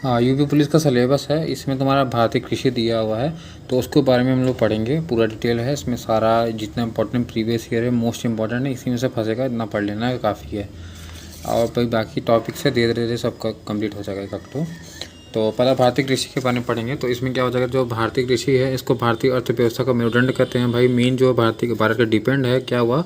UP police का syllabus है, इसमें तुम्हारा भारतीय कृषि दिया हुआ है, तो उसके बारे में हम लोग पढ़ेंगे। पूरा डिटेल है इसमें, सारा जितना इंपॉर्टेंट प्रीवियस ईयर है, मोस्ट इंपॉर्टेंट है, इसी में से फंसेगा, इतना पढ़ लेना है, काफ़ी है। और भाई बाकी टॉपिक से धीरे धीरे सबका कंप्लीट हो जाएगा एक तो पहला भारतीय कृषि के बारे में पढ़ेंगे। तो इसमें क्या हो जाएगा, जो भारतीय कृषि है इसको भारतीय अर्थव्यवस्था का मेरुदंड कहते हैं। भाई मेन जो भारत का डिपेंड है, क्या हुआ,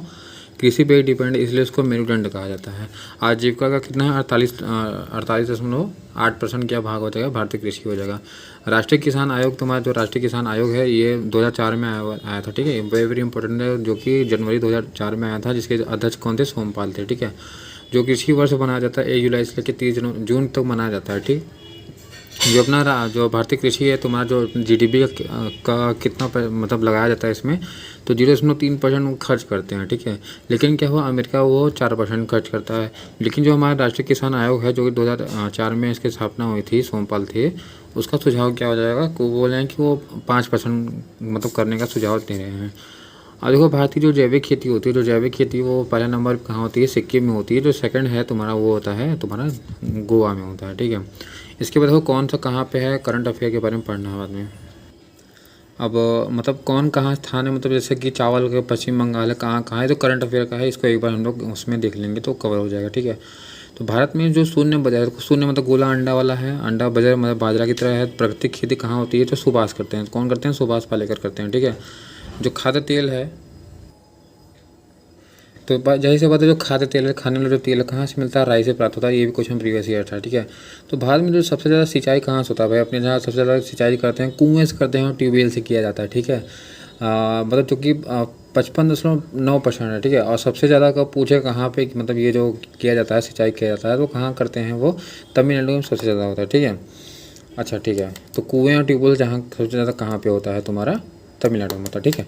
कृषि पे ही डिपेंड है, इसलिए उसको मेरुदंड कहा जाता है। आजीविका का कितना है, 48.8% क्या भाग हो जाएगा, भारतीय कृषि हो जाएगा। राष्ट्रीय किसान आयोग, तुम्हारा जो राष्ट्रीय किसान आयोग है ये 2004 में आया था, ठीक है, वेरी इंपॉर्टेंट है, जो कि जनवरी 2004 में आया था, जिसके अध्यक्ष कौन थे, सोमपाल थे, ठीक है। जो कृषि वर्ष बनाया जाता है 1 जुलाई से लेकर 30 जून तक मनाया जाता है, ठीक। जो अपना जो भारतीय कृषि है, तुम्हारा जो जीडीपी का कितना मतलब लगाया जाता है इसमें, तो 0.3% खर्च करते हैं, ठीक है। लेकिन क्या हुआ, अमेरिका वो 4% खर्च करता है। लेकिन जो हमारा राष्ट्रीय किसान आयोग है, जो कि 2004 में इसकी स्थापना हुई थी, सोमपाल थे, उसका सुझाव क्या हो जाएगा, वो बोल रहे हैं कि वो 5% मतलब करने का सुझाव दे रहे हैं। और देखो, भारतीय जो जैविक खेती होती है, जो जैविक खेती वो पहला नंबर कहाँ होती है, सिक्किम में होती है। जो सेकंड है तुम्हारा वो होता है तुम्हारा गोवा में होता है, ठीक है। इसके बाद देखो कौन सा कहाँ पे है, करंट अफेयर के बारे में पढ़ना है बाद में। अब मतलब कौन कहाँ स्थान है, मतलब जैसे कि चावल के पश्चिम बंगाल है, कहाँ कहाँ है, तो करंट अफेयर का है, इसको एक बार हम लोग उसमें देख लेंगे तो कवर हो जाएगा, ठीक है। तो भारत में जो शून्य बाजार, शून्य मतलब गोला अंडा वाला है, अंडा बाजार मतलब बाजरा की तरह है। प्राकृतिक खेती कहाँ होती है, तो सुभाष करते हैं, कौन करते हैं, सुभाष पालेकर करते हैं, ठीक है। जो खाद्य तेल है, तो जाहिर सी बात है, जो खाद्य तेल है, खाने वाला जो तेल है, कहाँ से मिलता है, राई से प्राप्त होता है। ये भी क्वेश्चन प्रीवियस ईयर था, ठीक है। तो भारत में जो सबसे ज़्यादा सिंचाई कहाँ से होता है, भाई अपने जहाँ सबसे ज़्यादा सिंचाई करते हैं, कुएँ से करते हैं और ट्यूबवेल से किया जाता है, ठीक है। मतलब चूँकि 55.9% है, ठीक है। और सबसे ज़्यादा का पूछे कहाँ पे, मतलब ये जो किया जाता है, सिंचाई किया जाता है, तो कहाँ करते हैं, वो तमिलनाडु में सबसे ज़्यादा होता है, ठीक है। अच्छा, ठीक है। तो कुएँ और ट्यूबवेल जहाँ सबसे ज़्यादा कहाँ पे होता है, तुम्हारा तमिलनाडु में होता है, ठीक है।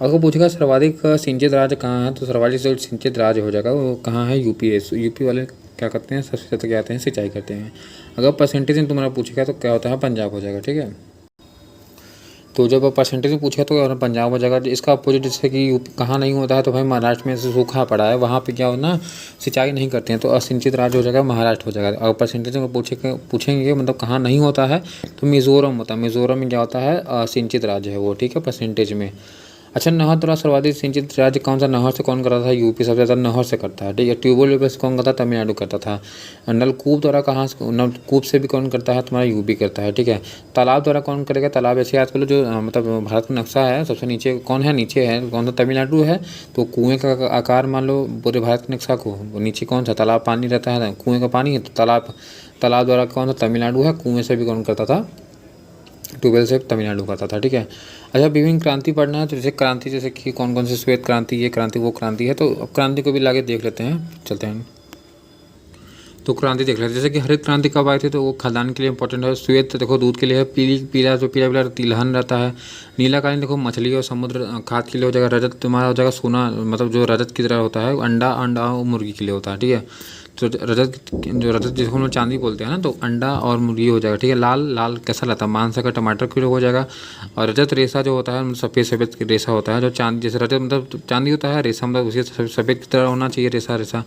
अगर पूछेगा सर्वाधिक सिंचित राज्य कहाँ है, तो सर्वाधिक जो सिंचित राज्य हो जाएगा वो कहाँ है, यूपी है। यूपी वाले क्या करते हैं, सबसे ज़्यादा क्या आते हैं, सिंचाई करते हैं। अगर परसेंटेज में तुम्हारा पूछेगा तो क्या होता है, पंजाब हो जाएगा, ठीक है। तो जब परसेंटेज में पूछा तो पंजाब हो जाएगा। इसका अपोजिट जैसे कि यूपी कहाँ नहीं होता है, तो भाई महाराष्ट्र में से सूखा पड़ा है, वहाँ पे क्या होना, सिंचाई नहीं करते हैं, तो असिंचित राज्य हो जाएगा, महाराष्ट्र हो जाएगा। अगर परसेंटेज में पूछेंगे मतलब कहाँ नहीं होता है, तो मिज़ोरम होता है। मिज़ोरम में क्या होता है, असिंचित राज्य है वो, ठीक है, परसेंटेज में। अच्छा, नहर द्वारा सर्वाधिक सिंचित राज्य कौन सा, नहर से कौन करता था, यूपी सबसे ज़्यादा नहर से करता है, ठीक है। ट्यूबवेल से कौन करता है, तमिलनाडु करता था। नलकूप द्वारा कहाँ से, नलकूप से भी कौन करता है, तुम्हारा यूपी करता है, ठीक है। तालाब द्वारा कौन करेगा, तालाब ऐसे याद कर लो, जो मतलब भारत का नक्शा है, सबसे नीचे कौन है, नीचे है कौन सा, तमिलनाडु है। तो कुएँ का आकार मान लो पूरे भारत के नक्शा को, नीचे कौन सा, तालाब, पानी रहता है, कुएँ का पानी है, तो तालाब, तालाब द्वारा कौन सा, तमिलनाडु है। कुएँ से भी कौन करता था, ट्यूबवेल से तमिलनाडु करता था, ठीक है। अच्छा, विभिन्न क्रांति पढ़ना है, तो जैसे क्रांति, जैसे कि कौन कौन सी, श्वेत क्रांति, ये क्रांति, वो क्रांति है, तो अब क्रांति को भी लाके देख लेते हैं, चलते हैं। तो क्रांति देख लेते हैं, जैसे कि हरित क्रांति कब आई थी, तो वो खाद्यान्न के लिए इंपॉर्टेंट है। श्वेत देखो दूध के लिए है। पीला जो पीला तिलहन रहता है। नीला कालीन देखो मछली और समुद्र खाद के लिए हो जाएगा। रजत तुम्हारा हो जाएगा सोना, मतलब जो रजत की तरह होता है, अंडा और मुर्गी के लिए होता है, ठीक है। तो रजत जिसको हम लोग चांदी बोलते हैं ना, तो अंडा और मुर्गी हो जाएगा, ठीक है। लाल कैसा रहता है, मांस का, टमाटर किलो हो जाएगा। और रजत रेशा जो होता है, सफ़ेद रेशा होता है, जो चांदी जैसे रजत मतलब चांदी होता है, रेशा मतलब उसी सफ़ेद की तरह होना चाहिए रेशा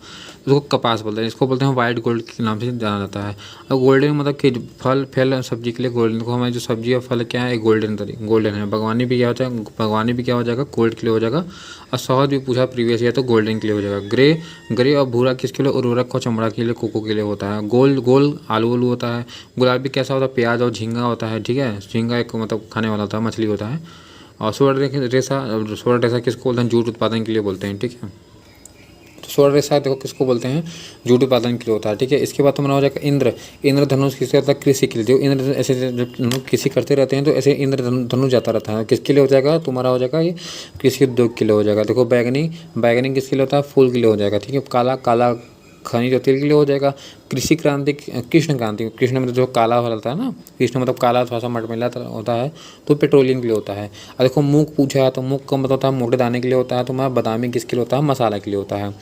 उसको कपास बोलते हैं। इसको बोलते हैं वाइट गोल्ड के नाम से जाना जाता है। और गोल्डन मतलब कि फल सब्जी के लिए गोल्डन, देखो हमारी जो सब्जी और फल क्या है, गोल्डन है। बागवानी भी क्या होता है, बागवानी भी क्या हो जाएगा, गोल्ड के लिए हो जाएगा। और शहद भी पूछा प्रीवियस ईयर, तो गोल्डन के लिए हो जाएगा। ग्रे और भूरा किसके लिए, उर्वरक और चमड़ा के लिए, कोको के लिए होता है। गोल आलू होता है। गुलाबी कैसा होता है, प्याज और झींगा होता है, ठीक है। झींगा एक मतलब खाने वाला होता है, मछली होता है। और स्वर्ण रेशा किसको बोलते हैं, जूट उत्पादन के लिए बोलते हैं, ठीक है। तो स्वर्ण रेशा देखो किसको बोलते हैं, जूट उत्पादन के लिए होता है, ठीक है। इसके बाद तुम्हारा हो जाएगा इंद्रधनुष किसके होता है, कृषि के लिए। जो इंद्र ऐसे जब कृषि करते रहते हैं, तो ऐसे इंद्रधनुष जाता रहता है, किसके लिए हो जाएगा, तुम्हारा हो जाएगा ये कृषि उद्योग के लिए हो जाएगा। देखो बैगनी किसके लिए होता है, फूल के लिए हो जाएगा, ठीक है। काला खनिज और तेल के लिए हो जाएगा। कृषि क्रांति, कृष्ण क्रांति, कृष्ण मतलब जो काला वाला होता है ना, कृष्ण मतलब काला थोड़ा सा मटमैला होता है, तो पेट्रोलियम के लिए होता है। और देखो मूंग पूछा है, तो मूंग का मतलब होता है मोटे दाने के लिए होता है। तुम्हारा बादामी किसके लिए होता है, मसाला के लिए होता है।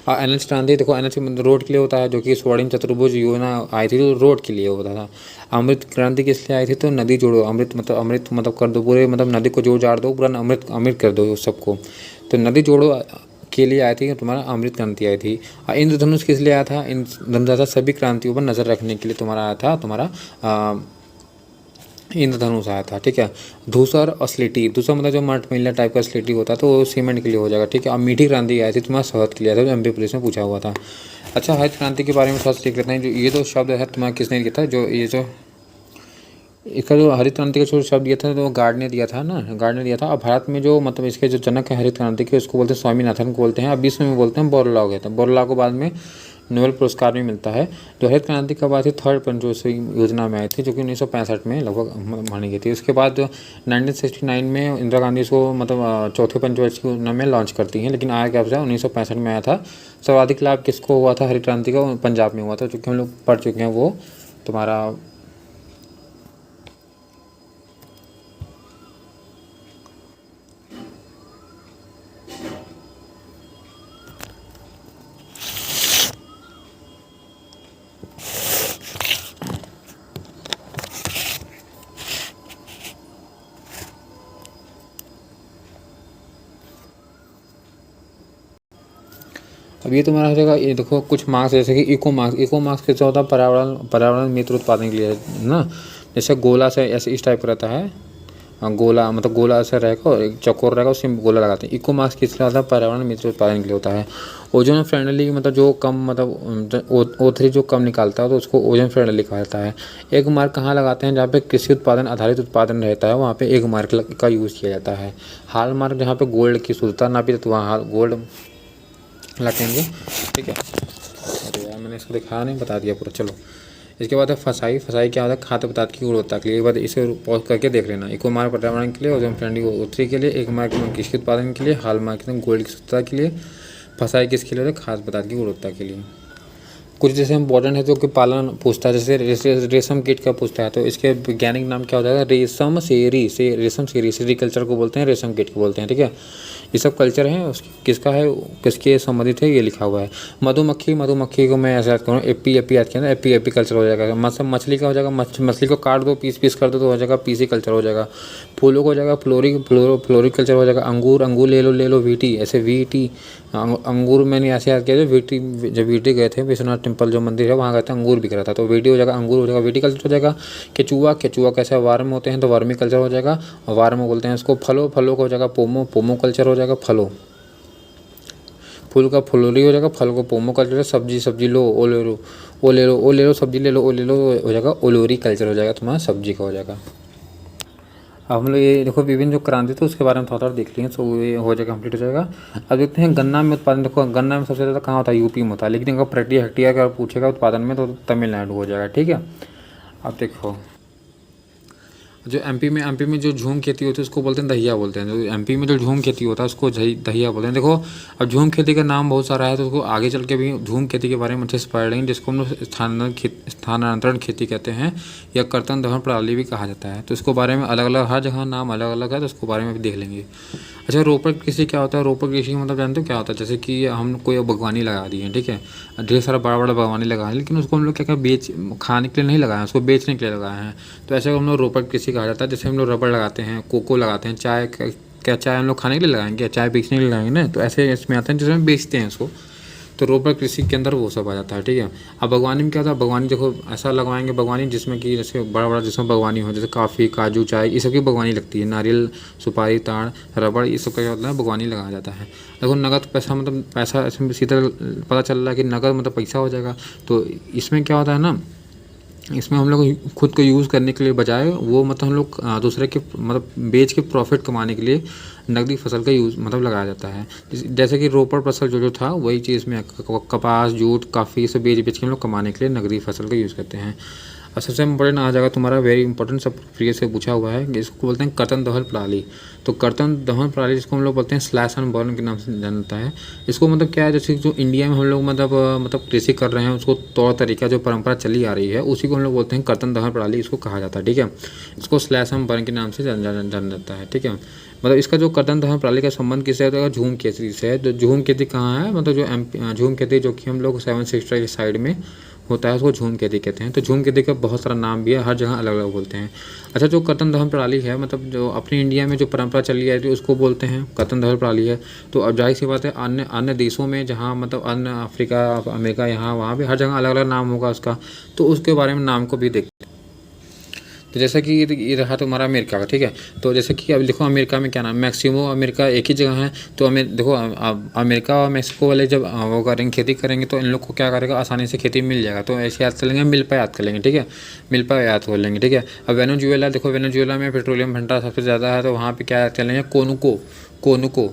और एनएच क्रांति देखो, एनएच रोड के लिए होता है, जो कि स्वर्णिम चतुर्भुज योजना आई थी, तो रोड के लिए होता था। अमृत क्रांति किस लिए आई थी, तो नदी जोड़ो, अमृत मतलब कर दो पूरे, मतलब नदी को जोड़ जाड़ दो, पूरा अमृत कर दो सबको। तो नदी जोड़ो के लिए आई थी, तुम्हारा अमृत क्रांति आई थी। इंद्रधनुष किस लिए आया था? इंद्रधनुष था सभी क्रांतियों पर नज़र रखने के लिए तुम्हारा आया था, तुम्हारा इंद्रधनुष आया था, ठीक है। धूसर और स्लेटी, धूसर मतलब जो मट मैला टाइप का स्लेटी होता है, तो वो सीमेंट के लिए हो जाएगा, ठीक है। और मीठी क्रांति आई थी तुम्हारा शहद के लिए, था, जो एमपी पुलिस में पूछा हुआ था। अच्छा, हरित क्रांति के बारे में थोड़ा सा देख लेते हैं। जो ये तो शब्द है तुम्हारा किसने दिया था, जो ये जो इसका जो हरित क्रांति का जो शब्द दिया था तो गार्ड ने दिया था ना, गार्ड ने दिया था। और भारत में जो मतलब इसके जो जनक है हरित क्रांति के, उसको बोलते हैं स्वामीनाथन को बोलते हैं। अब विश्व में बोलते हैं बोरलॉग है, तो बोरलॉग को बाद में नोबेल पुरस्कार भी मिलता है। जो हरित क्रांति कब आई थी? थर्ड पंचवर्षीय योजना में आई थी, जो कि 1965 में लगभग मानी गई थी। उसके बाद जो 1969 में इंदिरा गांधी इसको मतलब चौथे पंचवर्षीय योजना में लॉन्च करती हैं। लेकिन आया क्या था? 1965 में आया था। सर्वाधिक लाभ किसको हुआ था हरित क्रांति का? पंजाब में हुआ था, चूँकि हम लोग पढ़ चुके हैं वो तुम्हारा। अब ये तुम्हारा हो जाएगा, ये देखो कुछ मार्क्स जैसे कि इको मार्क्स। इको मार्क्स किससे होता है? पर्यावरण मित्र उत्पादन के लिए है ना। जैसे गोला से ऐसे इस टाइप का रहता है, गोला मतलब गोला ऐसा रहेगा और एक चौकोर रहेगा, उसमें गोला लगाते हैं। इको मार्क्स किस लिए होता है? पर्यावरण मित्र उत्पादन के लिए होता है। ओजोन फ्रेंडली मतलब जो कम मतलब O3 जो कम निकालता है तो उसको ओजोन फ्रेंडली कहा जाता है। एक मार्क कहाँ लगाते हैं? जहाँ पे कृषि उत्पादन आधारित उत्पादन रहता है, वहाँ पे एक मार्क का यूज़ किया जाता है। हाल मार्क जहाँ पे गोल्ड की शुद्धता नापी तो वहाँ गोल्ड लगाएंगे, ठीक है। अरे यार मैंने इसको दिखाया नहीं, बता दिया पूरा। चलो इसके बाद है फसाई। फसाई क्या होता है? खाद्य पदार्थ की गुणवत्ता के लिए। एक बार इसे पॉज करके देख लेना। इको मार्क पर्यावरण के लिए, ओजोन फ्रेंडली O3 के लिए, एक मार्क कृषि उत्पादन के लिए, हाल मार्क गोल्ड की शुद्धता के लिए, फसाई किसके लिए होता है? खाद्य पदार्थ की गुणवत्ता के लिए। कुछ जैसे इम्पोर्टेंट है जो कि पालन पूछता है, जैसे रेशम कीट का पूछता है, तो इसके वैज्ञानिक नाम क्या होता है? रेशम सेरी से, रेशम सेरी, सेरीकल्चर को बोलते हैं, रेशम कीट को बोलते हैं, ठीक है। ये सब कल्चर है किसका है, किसके संबंधित है, ये लिखा हुआ है। मधुमक्खी, मधुमक्खी को मैं ऐसे याद करूँ, एपी याद किया ना, एपी कल्चर हो जाएगा। मछली का हो जाएगा, मछली को काट दो, पीस कर दो तो हो जाएगा पीसी कल्चर हो जाएगा। फूलों को हो जाएगा फ्लोरिकल्चर हो जाएगा। अंगूर ले लो वीटी, ऐसे वीटी अंगूर मैंने ऐसे याद किया, वीटी जब वीटी गए थे विश्वनाथ टेम्पल जो मंदिर है वहाँ गए थे, अंगूर बिक रहा था, तो वीटी हो जाएगा, अंगूर हो जाएगा, वीटी कल्चर हो जाएगा। केचुआ कैसे वर्म होते हैं तो वर्मी कल्चर हो जाएगा, वर्म बोलते हैं इसको। फलों का हो जाएगा पोमो कल्चर हो जाएगा। फूल का फ्लोरी हो जाएगा, फल को पोमो कल्चर। सब्जी लो ओ ले लो, सब्जी ले लो हो जाएगा ओलोरी कल्चर हो जाएगा, तुम्हारा सब्जी का हो जाएगा। अब हम लोग ये देखो विभिन्न जो क्रांति थे उसके बारे में थोड़ा देख लेंगे, तो ये हो जाएगा, कंप्लीट हो जाएगा। अब देखते हैं गन्ना में उत्पादन। देखो गन्ना में सबसे ज़्यादा कहाँ होता है? यूपी में होता है, लेकिन अगर प्रति हेक्टेयर अगर पूछेगा उत्पादन में तो तमिलनाडु हो जाएगा, ठीक है। अब देखो जो एमपी में जो झूम खेती होती है उसको बोलते हैं दहिया बोलते हैं। जो एमपी में जो झूम खेती होता है उसको दहिया बोलते हैं। देखो अब झूम खेती का नाम बहुत सारा है, तो उसको आगे चल के भी झूम खेती के बारे में अच्छे से पढ़ लेंगे, जिसको हम लोग स्थानांतरण खेती कहते हैं या कर्तन दहन प्रणाली भी कहा जाता है। तो इसको बारे में अलग अलग, हर जगह नाम अलग अलग है, तो उसको बारे में भी देख लेंगे। अच्छा, रोपड़ कृषि क्या होता है? रोपड़ कृषि मतलब जानते हो क्या होता है? जैसे कि हम कोई बागवानी लगा दी है, ठीक है, ढेर सारा बड़ा बागवानी लगा है, लेकिन उसको हम लोग क्या खाने के लिए नहीं लगाए हैं, उसको बेचने के लिए लगाए हैं, तो ऐसे हम लोग रोपड़ कृषि कहा जाता है। जैसे हम लोग रबड़ लगाते हैं, कोको लगाते हैं, चाय, क्या चाय हम लोग खाने के लिए लगाएंगे, चाय बेचने के लिए लगाएंगे ना, तो ऐसे इसमें आते हैं जिसमें बेचते हैं उसको, तो रोपड़ कृषि के अंदर वो सब आ जाता है, ठीक है। अब बागवानी में क्या होता है? बागवानी देखो ऐसा लगवाएंगे बागवानी जिसमें कि जैसे बड़ा जिसमें बागवानी हो, जैसे काफ़ी, काजू, चाय, ये सब की बागवानी लगती है, नारियल, सुपारी, ताड़, रबड़, ये सब का क्या होता है? बागवानी लगाया जाता है। देखो नगद पैसा मतलब पैसा, इसमें सीधा पता चल रहा है कि नगद मतलब पैसा हो जाएगा। तो इसमें क्या होता है ना, इसमें हम लोग खुद को यूज़ करने के लिए बजाय वो मतलब हम लोग दूसरे के मतलब बेच के प्रॉफिट कमाने के लिए नकदी फसल का यूज़ मतलब लगाया जाता है। जैसे कि रोपड़ फसल जो था वही चीज़ में कपास, जूट, काफ़ी सब बेच के हम लोग कमाने के लिए नकदी फसल का यूज़ करते हैं। और सबसे इम्पोर्टेंट आ जाएगा तुम्हारा, वेरी इंपॉर्टेंट, सब प्रिय से पूछा हुआ है, इसको बोलते हैं कर्तन दहन प्रणाली। तो कर्तन दहन प्रणाली जिसको हम लोग बोलते हैं स्लैश एंड बर्न के नाम से जानता है। इसको मतलब क्या है, जैसे जो इंडिया में हम लोग मतलब कृषि कर रहे हैं, उसको तौर तरीका जो परंपरा चली आ रही है उसी को हम लोग बोलते हैं कर्तन दहन प्रणाली, इसको कहा जाता है, ठीक है। इसको स्लैश एंड बर्न के नाम से जाना जाता है, ठीक है। मतलब इसका जो कर्तन दहन प्रणाली का संबंध किससे है? झूम खेती से है। तो झूम खेती कहाँ है? मतलब जो झूम खेती जो कि हम लोग 7 सिस्टर के साइड में होता है उसको झूम खेती कहते हैं। तो झूम खेती का बहुत सारा नाम भी है, हर जगह अलग अलग बोलते हैं। अच्छा, जो कर्तन दहन प्रणाली है, मतलब जो अपनी इंडिया में जो परंपरा चली है, जो उसको बोलते हैं कर्तन दहन प्रणाली है। तो अब जाहिर सी बात है अन्य अन्य देशों में, जहाँ मतलब अन्य अफ्रीका, अमेरिका, यहाँ वहाँ भी हर जगह अलग अलग नाम होगा उसका, तो उसके बारे में नाम को भी देख। तो जैसा कि ये रहा तुम्हारा अमेरिका का, ठीक है। तो जैसे कि अब देखो अमेरिका में क्या नाम, मैक्सिमो अमेरिका एक ही जगह है। तो देखो अमेरिका और मैक्सिको वाले जब वो करेंगे, खेती करेंगे, तो इन लोग को क्या करेगा, आसानी से खेती मिल जाएगा। तो ऐसे याद कर लेंगे, मिल पर याद कर लेंगे, ठीक है, मिल पर याद कर लेंगे, ठीक है। अब वेनेजुएला देखो, वेनेजुएला में पेट्रोलियम भंडार सबसे ज़्यादा है, तो वहाँ पर क्या याद कर लेंगे, कोनुको, कोनुको।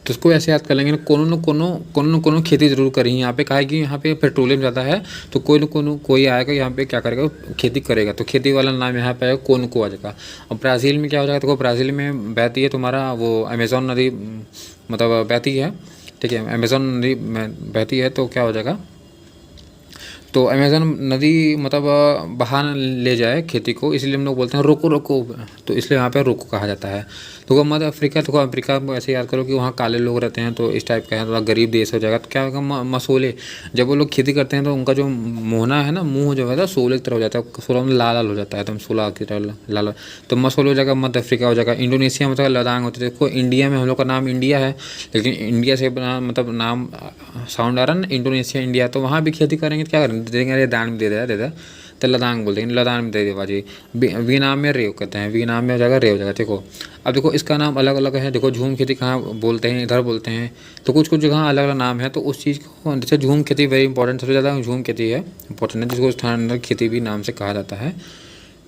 तो उसको ऐसे याद कर लेंगे, कोनो खेती ज़रूर करी यहाँ पे, कहा है कि यहाँ पे पेट्रोलियम ज़्यादा है, तो कोई आएगा यहाँ पे क्या करेगा, खेती करेगा। तो खेती वाला नाम यहाँ पे आएगा, कोनको आ जाएगा। और ब्राज़ील में क्या हो जाएगा, देखो ब्राज़ील में बहती है तुम्हारा वो अमेज़न नदी, मतलब बहती है, ठीक है, अमेज़न नदी बहती है, तो क्या हो जाएगा, तो अमेज़न नदी मतलब बहा ले जाए खेती को, इसलिए हम लोग बोलते हैं रोको रोको, तो इसलिए यहाँ पे रोको कहा जाता है। तो मध्य अफ्रीका, तो अफ्रीका में ऐसे याद करो कि वहाँ काले लोग रहते हैं, तो इस टाइप का है, थोड़ा गरीब देश हो जाएगा। तो क्या होगा, मसोले, जब वो लोग खेती करते हैं तो उनका जो मोहना है ना, मुँह जो है ना सोले की तरह हो जाता है, सोला में लाल लाल हो जाता है, एकदम सोला की तरह लाल। तो मसोले हो जाएगा, मध्य अफ्रीका हो जाएगा। इंडोनेशिया मतलब लद्दाख होता है। देखो इंडिया में हम लोग का नाम इंडिया है, लेकिन इंडिया से मतलब नाम साउंड आ रहा है ना, इंडोनेशिया इंडिया, तो वहाँ भी खेती करेंगे तो क्या करेंगे, देंगे, अरे दान में दे दे, तो लद्दाख बोलते हैं, लद्दाख में दे दे बाजी। वियतनाम में रेव कहते हैं, वियतनाम में हो जाएगा रेव हो जाएगा। देखो अब देखो इसका नाम अलग अलग है। देखो झूम खेती कहाँ बोलते हैं, इधर बोलते हैं, तो कुछ कुछ जगह अलग अलग नाम है। तो उस चीज़ को, जैसे झूम खेती वेरी इंपॉर्टेंट, सबसे ज़्यादा झूम खेती है इंपॉर्टेंट है, जिसको स्थानांतरित खेती भी नाम से कहा जाता है।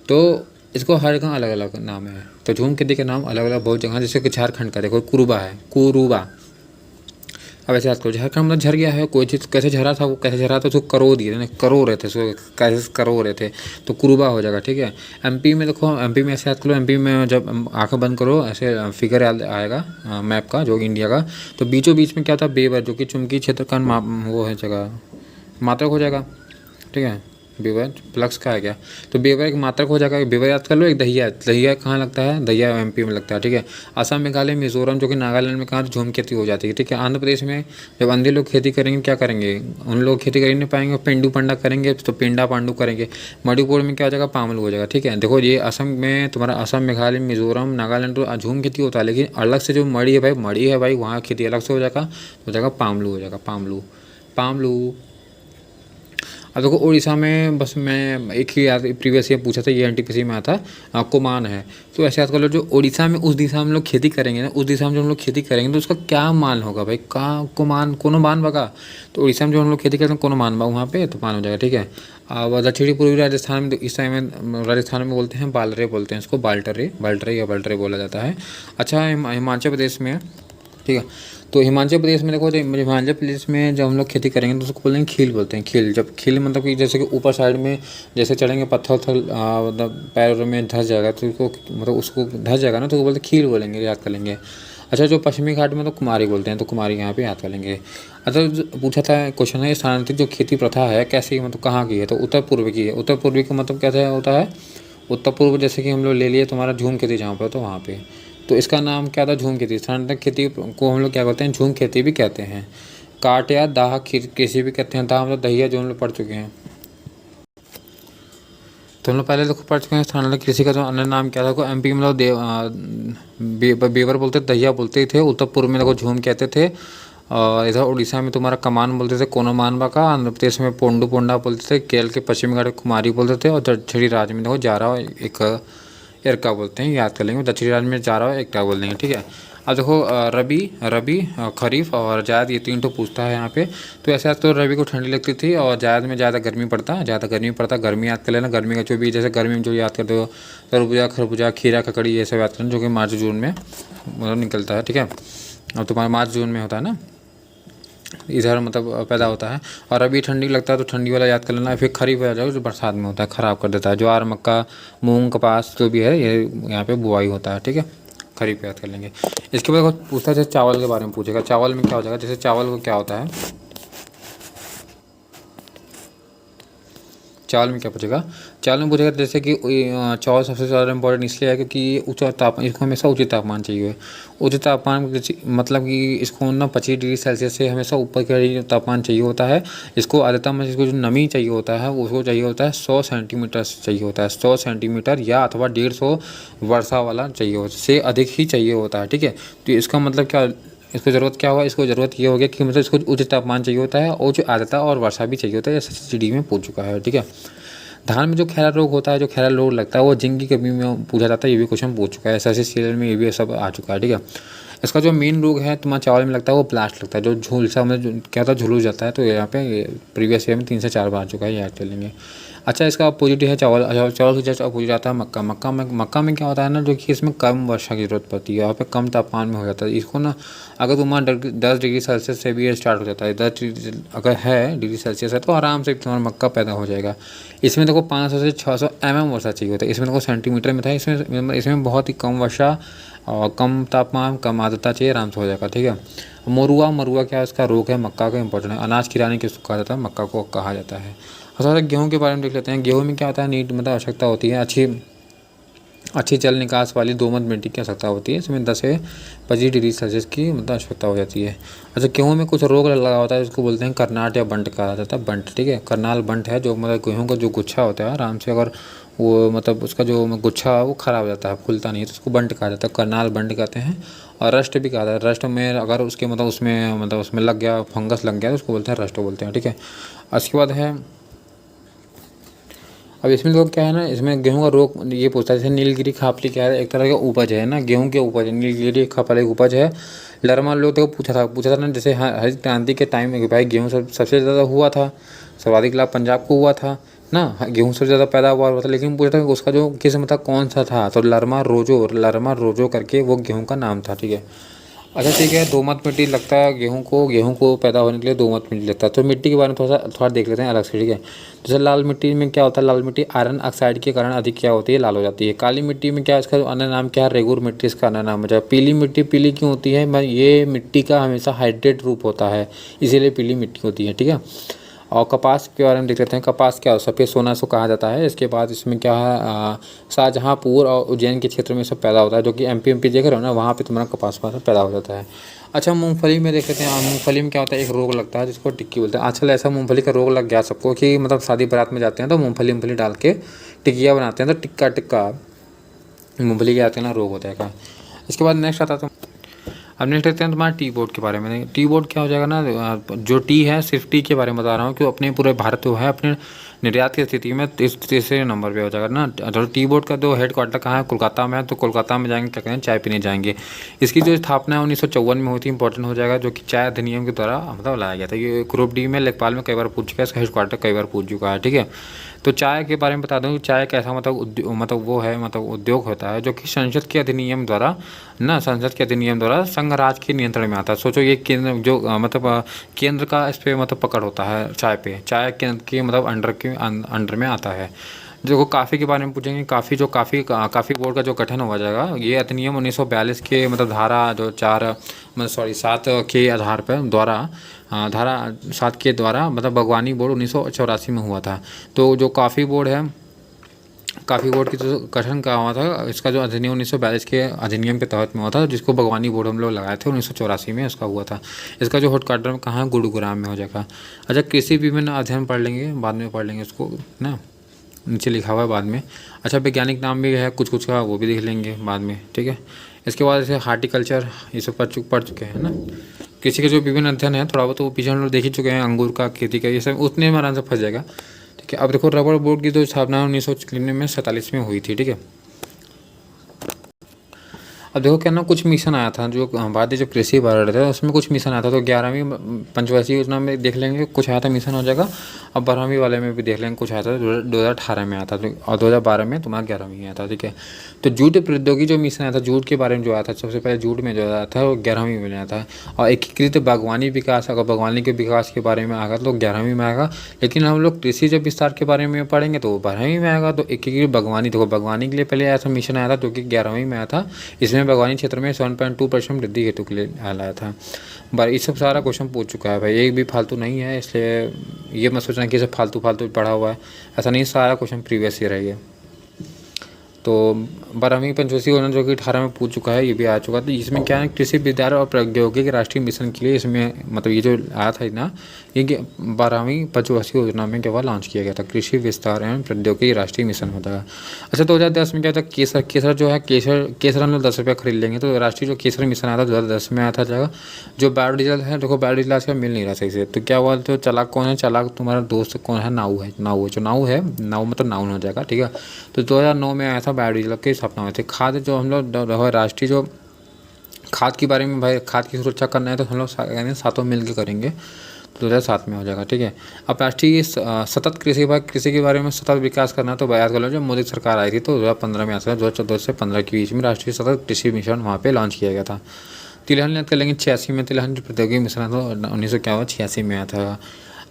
तो इसको हर जगह अलग अलग नाम है। तो झूम खेती के नाम अलग अलग बहुत जगह, जैसे कि झारखंड का देखो कुरुबा है, कुरुबा। अब ऐसे याद करो, झारखंड मतलब झर गया है, कोई चीज़ कैसे झरा था, वो कैसे झरा था, उसको करो दिए ना, करो रहे थे, उसको कैसे करो रहे थे, तो कुरुबा हो जाएगा, ठीक है। एमपी में देखो, एमपी में ऐसे याद करो, एमपी में जब आंखें बंद करो ऐसे फिगर याद आएगा मैप का, जो इंडिया का। तो बीचों बीच में क्या था, बेवर, जो कि चुंबकीय क्षेत्र का वो है जगह, मात्रक हो जाएगा, ठीक है। बेवर प्लस का है क्या, तो बेवर एक मात्रक हो जाएगा। बेवर याद कर लो। एक दहिया, दहिया कहाँ लगता है, दहिया एमपी में लगता है, ठीक है। असम, मेघालय, मिजोरम, जो कि नागालैंड में कहाँ झूम खेती हो जाती है, ठीक है। आंध्र प्रदेश में जब अंधे लोग खेती करेंगे क्या करेंगे, उन लोग खेती कर नहीं पाएंगे, पेंडू पंडा करेंगे, तो पेंडा पांडू करेंगे। मणिपुर में क्या हो जाएगा, पामलू हो जाएगा, ठीक है। देखो ये असम में तुम्हारा, असम, मेघालय, मिजोरम, नागालैंड तो झूम खेती होता है, लेकिन अलग से जो मड़ी है भाई, मड़ी है भाई, वहाँ खेती अलग से हो जाएगा, हो जाएगा पामलू हो जाएगा, पामलू, पामलू। अब देखो उड़ीसा में, बस मैं एक ही याद प्रीवियस ईयर पूछा था, ये एनटीपीसी में आता है, कुमान है। तो ऐसे याद कर लो, जो उड़ीसा में उस दिशा में हम लोग खेती करेंगे ना, उस दिशा में जो हम लोग खेती करेंगे तो उसका क्या मान होगा भाई, का कुमान कोनो मान बगा। तो उड़ीसा में जो हम लोग खेती करते हैं कोनो मान बा वहाँ पे, तो मान हो जाएगा, ठीक है। अब दक्षिणी पूर्वी राजस्थान में, इस टाइम में राजस्थान में बोलते हैं बालरे, बोलते हैं इसको, बाल्टरे, बाल्टरे या बाल्टरे बोला जाता है। अच्छा, हिमाचल प्रदेश में, ठीक है। तो हिमाचल प्रदेश में देखो, जब हिमाचल प्रदेश में जब हम लोग खेती करेंगे तो उसको बोलेंगे खील, बोलते हैं खील। जब खील मतलब कि जैसे कि ऊपर साइड में जैसे चढ़ेंगे पत्थर उथर, मतलब पैरों में धंस जाएगा, तो उसको मतलब उसको धंस जाएगा ना, तो वो बोलते खील बोलेंगे, याद कर लेंगे। अच्छा, जो पश्चिमी घाट में तो कुमारी बोलते हैं, तो कुमारी यहाँ पे याद कर लेंगे। अच्छा, पूछा था क्वेश्चन है, स्थानांतरित जो खेती प्रथा है कैसी, मतलब कहाँ की है, तो उत्तर पूर्व की है। उत्तर पूर्वी का मतलब कैसा होता है, उत्तर पूर्व, जैसे कि हम लोग ले लिए तुम्हारा झूम खेती जहाँ पर, तो वहाँ पे, तो इसका नाम क्या था, झूम खेती। स्थानांतरित खेती को हम लोग क्या कहते हैं, झूम खेती भी कहते हैं। काट या दाह कृषि भी कहते हैं। दाह मतलब दहिया, जो हम लोग पढ़ चुके हैं, तो हम लोग पहले देखो पढ़ चुके हैं। स्थानांतरित कृषि का जो अन्य नाम क्या था, एमपी में मतलब बेवर बोलते, दहिया बोलते थे। उत्तर पूर्व में देखो झूम कहते थे, और इधर उड़ीसा में तुम्हारा कमान बोलते थे, कोनोमानबा का। आंध्र प्रदेश में पोंडू पोंडा बोलते थे। केरल के पश्चिमी घाट कुमारी बोलते थे। और दक्षिणी राज्य में देखो जारा एक एरका बोलते हैं, याद कर लेंगे। दक्षिणी राज्य में जारा और एकटा बोल देंगे, ठीक है। अब देखो रबी, खरीफ और जायद, ये तीन तो पूछता है यहाँ पे। तो ऐसा तो रबी को ठंडी लगती थी, और जायद में ज़्यादा गर्मी पड़ता, गर्मी याद कर लेना। गर्मी का जो भी, जैसे गर्मी में जो याद करते हो, तरबूजा, खरबूजा, खीरा, ककड़ी, ये सब याद करना, जो कि मार्च जून में मतलब निकलता है, ठीक है। और तुम्हारा मार्च जून में होता है ना, इधर मतलब पैदा होता है। और अभी ठंडी लगता है, तो ठंडी वाला याद कर लेना। फिर खरीफ आ जाएगा, जो बरसात में होता है, ख़राब कर देता है। ज्वार, मक्का, मूंग, कपास जो भी है, ये यहाँ पे बुआई होता है, ठीक है। खरीफ याद कर लेंगे। इसके बाद पूछता है, जैसे चावल के बारे में पूछेगा। चावल में क्या हो जाएगा, जैसे चावल को क्या होता है, चावल में क्या पूछेगा, चावल में पूछेगा जैसे कि चावल सबसे ज़्यादा इंपॉर्टेंट इसलिए है क्योंकि ये ऊंचा तापमान, इसको हमेशा उचित तापमान चाहिए। उचित तापमान मतलब कि इसको ना 25 डिग्री सेल्सियस से हमेशा ऊपर का तापमान चाहिए होता है। इसको अधिकतम इसको जो नमी चाहिए होता है उसको चाहिए होता है 100 सेंटीमीटर चाहिए होता है, 100 सेंटीमीटर या अथवा 150 वर्षा वाला चाहिए होता, से अधिक ही चाहिए होता है, ठीक है। तो इसका मतलब क्या, इसको ज़रूरत क्या हुआ, इसको ज़रूरत ये हो गया कि मतलब इसको उचित तापमान चाहिए होता है और जो आर्द्रता और वर्षा भी चाहिए होता है, जैसे SSCD में पूछ चुका है, ठीक है। धान में जो खैरा रोग होता है, जो खैरा रोग लगता है वो जिंक की कमी में पूछा जाता है, ये भी क्वेश्चन पूछ चुका है, SSC सीरियल में ये भी सब आ चुका है, ठीक है। इसका जो मेन रोग है तुम्हारा चावल में लगता है वो ब्लास्ट लगता है, जो झुलसा में क्या होता है, झुलस जाता है। तो यहाँ पे प्रीवियस ईयर में 3 से 4 बार आ चुका है, याद कर लेंगे। अच्छा, इसका अपोजिट है चावल। चावल से जस्ट अपोजिट आता है मक्का। मक्का में क्या होता है ना, जो कि इसमें कम वर्षा की ज़रूरत पड़ती है, यहाँ पे कम तापमान में हो जाता है। इसको ना अगर तुम्हारा 10 डिग्री सेल्सियस से भी स्टार्ट हो जाता है, 10 अगर है डिग्री सेल्सियस है तो आराम से तुम्हारा मक्का पैदा हो जाएगा। इसमें देखो 500 से 600 mm वर्षा चाहिए होता है, इसमें देखो सेंटीमीटर में था। इसमें बहुत ही कम वर्षा और कम तापमान, कम आर्द्रता चाहिए, आराम से हो जाएगा, ठीक है। मरुआ क्या है, इसका रोग है, मक्का का इंपॉर्टेंट है। अनाज खिलाने किसको कहा जाता है, मक्का को कहा जाता है। और साथ गेहूँ के बारे में देख लेते हैं। गेहूँ में क्या होता है, नीट मतलब आवश्यकता होती है, अच्छी जल निकास वाली दोमट मिट्टी की आवश्यकता होती है। इसमें 10 से 25 डिग्री सेल्सियस की मतलब आवश्यकता हो जाती है। अच्छा, गेहूँ में कुछ रोग लगा होता है, इसको बोलते हैं करनाट या बंट कहा जाता है, बंट, ठीक है। करनाल बंट है, जो मतलब गेहूँ का जो गुच्छा होता है, आराम से अगर वो मतलब उसका जो गुच्छा है वो ख़राब हो जाता है, फूलता नहीं है, तो उसको बंट कहा जाता है, करनाल बंट कहते हैं। और रस्ट भी कहा जाता है। रस्ट में अगर उसके मतलब उसमें लग गया, फंगस लग गया, तो उसको बोलते हैं रस्ट बोलते हैं, ठीक है। उसके बाद है, अब इसमें लोग क्या है ना, इसमें गेहूं का रोग ये पूछता है, जैसे नीलगिरी खापली क्या है, एक तरह का उपज है ना, गेहूं के उपज है, नीलगिरी खापली उपज है। लरमा लोग देखो पूछा था ना, जैसे हरित क्रांति के टाइम में भाई गेहूं सबसे ज़्यादा हुआ था, सर्वाधिक लाभ पंजाब को हुआ था ना, गेहूं सबसे ज़्यादा पैदावार हुआ था। लेकिन पूछा था कि उसका जो किस्म था कौन सा था, तो लरमा रोजो करके वो गेहूँ का नाम था, ठीक है। अच्छा ठीक है, दोमट मिट्टी लगता है गेहूं को पैदा होने के लिए दोमट मिट्टी लगता है। तो मिट्टी के बारे में थोड़ा देख लेते हैं अलग से, ठीक है। जैसे लाल मिट्टी में क्या होता है, लाल मिट्टी आयरन ऑक्साइड के कारण अधिक क्या होती है, लाल हो जाती है। काली मिट्टी में क्या, इसका अन्य नाम क्या है, रेगुर मिट्टी, इसका अन्य नाम है। पीली मिट्टी पीली क्यों होती है, ये मिट्टी का हमेशा हाइड्रेट रूप होता है, इसीलिए पीली मिट्टी होती है, ठीक है। और कपास के बारे में देख लेते हैं। कपास क्या सफ़ेद सोना से कहा जाता है। इसके बाद इसमें क्या है, शाहजहाँपुर और उज्जैन के क्षेत्र में सब पैदा होता है, जो कि एमपी देख रहे हो ना, वहाँ पे तुम्हारा कपास पैदा हो जाता है। अच्छा, मूंगफली में देख लेते हैं। मूंगफली में क्या होता है, एक रोग लगता है जिसको टिक्की बोलते हैं। आजकल ऐसा मूंगफली का रोग लग गया सबको कि मतलब शादी बारात में जाते हैं तो मूंगफली डाल के टिक्कियाँ बनाते हैं, तो टिक्का मूंगफली के आते हैं ना, रोग होता है का। इसके बाद नेक्स्ट आता है, अब नेक्स्ट देखते हैं तुम्हारा टी बोर्ड के बारे में। टी बोर्ड क्या हो जाएगा ना, जो टी है, सिर्फ टी के बारे में बता रहा हूँ कि अपने पूरे भारत जो है अपने निर्यात की स्थिति में तीसरे नंबर पे हो जाएगा ना। तो टी बोर्ड का जो हेड क्वार्टर कहाँ है, कोलकाता में है। तो कोलकाता में जाएंगे, क्या करें, चाय पीने जाएंगे। इसकी जो स्थापना है 1954 में हुई थी, इंपॉर्टेंट हो जाएगा, जो कि चाय अधिनियम के द्वारा मतलब लाया गया था। ये ग्रुप डी में लेखपाल में कई बार पूछ चुका है, इसका हेड क्वार्टर कई बार पूछ चुका है, ठीक है। तो चाय के बारे में बता दूं कि चाय कैसा मतलब उद्योग होता है, जो कि संसद के अधिनियम द्वारा संघ राज्य के नियंत्रण में आता है। सोचो ये केंद्र जो केंद्र का इस पर मतलब पकड़ होता है, चाय केंद्र के मतलब अंडर में आता है। जो काफ़ी के बारे में पूछेंगे, काफ़ी बोर्ड का जो गठन हो जाएगा, ये अधिनियम 1942 के मतलब धारा जो 7 के आधार पर धारा 7 के द्वारा मतलब बागवानी बोर्ड 1984 में हुआ था। तो जो काफ़ी बोर्ड की जो गठन का हुआ था, इसका जो अधिनियम 1942 के अधिनियम के तहत में हुआ था, जिसको बागवानी बोर्ड हम लोग लगाए थे 1984 में इसका हुआ था। इसका जो हेड क्वार्टर में कहाँ है, गुरुग्राम में हो जाएगा। अच्छा, कृषि विभिन्न अध्ययन पढ़ लेंगे, बाद में पढ़ लेंगे इसको ना, नीचे लिखा हुआ है बाद में। अच्छा, वैज्ञानिक नाम भी है कुछ का, वो भी देख लेंगे बाद में, ठीक है। इसके बाद जैसे हार्टिकल्चर, ये सब पढ़ चुके हैं ना। कृषि के जो विभिन्न अध्ययन है थोड़ा बहुत वो पीछे हम लोग देख ही चुके हैं, अंगूर का खेती का, ये सब उतने में आराम से फंस जाएगा, ठीक है। अब देखो, रबर बोर्ड की जो स्थापना 1947 में हुई थी, ठीक है। अब देखो क्या ना, कुछ मिशन आया था, जो भारतीय जो कृषि भारत था उसमें कुछ मिशन आया था। तो 11वीं पंचवर्षीय योजना में देख लेंगे कुछ आया था, मिशन हो जाएगा। अब 12वीं वाले में भी देख लेंगे कुछ आया था, 2018 में आया था, और 2012 में तुम्हारा 11वीं आया था, ठीक है। तो जूट प्रौद्योगिकी जो मिशन आया था, जूट के बारे में जो आया था, सबसे पहले जूट में जो आया था वो 11वीं में आया था। और एकीकृत बागवानी विकास, अगर बागवानी के विकास के बारे में आएगा तो 11वीं में आएगा। लेकिन हम लोग कृषि जब विस्तार के बारे में पढ़ेंगे तो 12वीं में आएगा। तो एकीकृत बागवानी, देखो बागवानी के लिए पहले ऐसा मिशन आया था जो कि 11वीं में आया था। इसमें में बागवानी क्षेत्र में 7.2% वृद्धि हेतु के लिए लाया था। ये सब सारा क्वेश्चन पूछ चुका है भाई, एक भी फालतू नहीं है, इसलिए ये मत सोचना कि सब फालतू फालतू पढ़ा हुआ है, ऐसा नहीं, सारा क्वेश्चन प्रीवियस ईयर है ये। तो 12वीं पंचवर्षीय योजना जो कि 18 में पूछ चुका है, ये भी आ चुका था। इसमें क्या है, कृषि विद्यालय और प्रौद्योगिकी राष्ट्रीय मिशन के लिए इसमें मतलब ये जो आया था ना, ये 12वीं पंचवर्षीय योजना में क्या हुआ, लॉन्च किया गया था, कृषि विस्तार एवं प्रौद्योगिकी राष्ट्रीय मिशन होता है। अच्छा 2010 में क्या था, केसर जो है, केसर हम लोग 10 रुपये खरीद लेंगे, तो राष्ट्रीय जो केसर मिशन आया था 2010 में आया था जगह। जो बायोडीजल है, देखो बायोडीजल आजकल मिल नहीं रहा सही से, तो क्या हुआ, तो चालाक कौन है, चालाक तुम्हारा दोस्त कौन है, नाऊ है, जो नाऊ मतलब नाउन हो जाएगा, ठीक है। तो 2009 में आया था बायोडीजल के स्थापना हुए थे। खाद जो हम लोग राष्ट्रीय जो खाद के बारे में भाई, खाद की सुरक्षा करना है तो हम लोग सातों मिल के करेंगे, तो 2007 में हो जाएगा, ठीक है। अब राष्ट्रीय सतत कृषि के बारे में सतत विकास करना, तो याद कर लो जब मोदी सरकार आई थी तो 2015 में आया था, 2014 से 15 के बीच में राष्ट्रीय सतत कृषि मिशन वहाँ पे लॉन्च किया गया था। तिलहन याद कर लेंगे, 86 में तिलहन जो प्रौद्योगिकी मिशन था 1986 में आया था।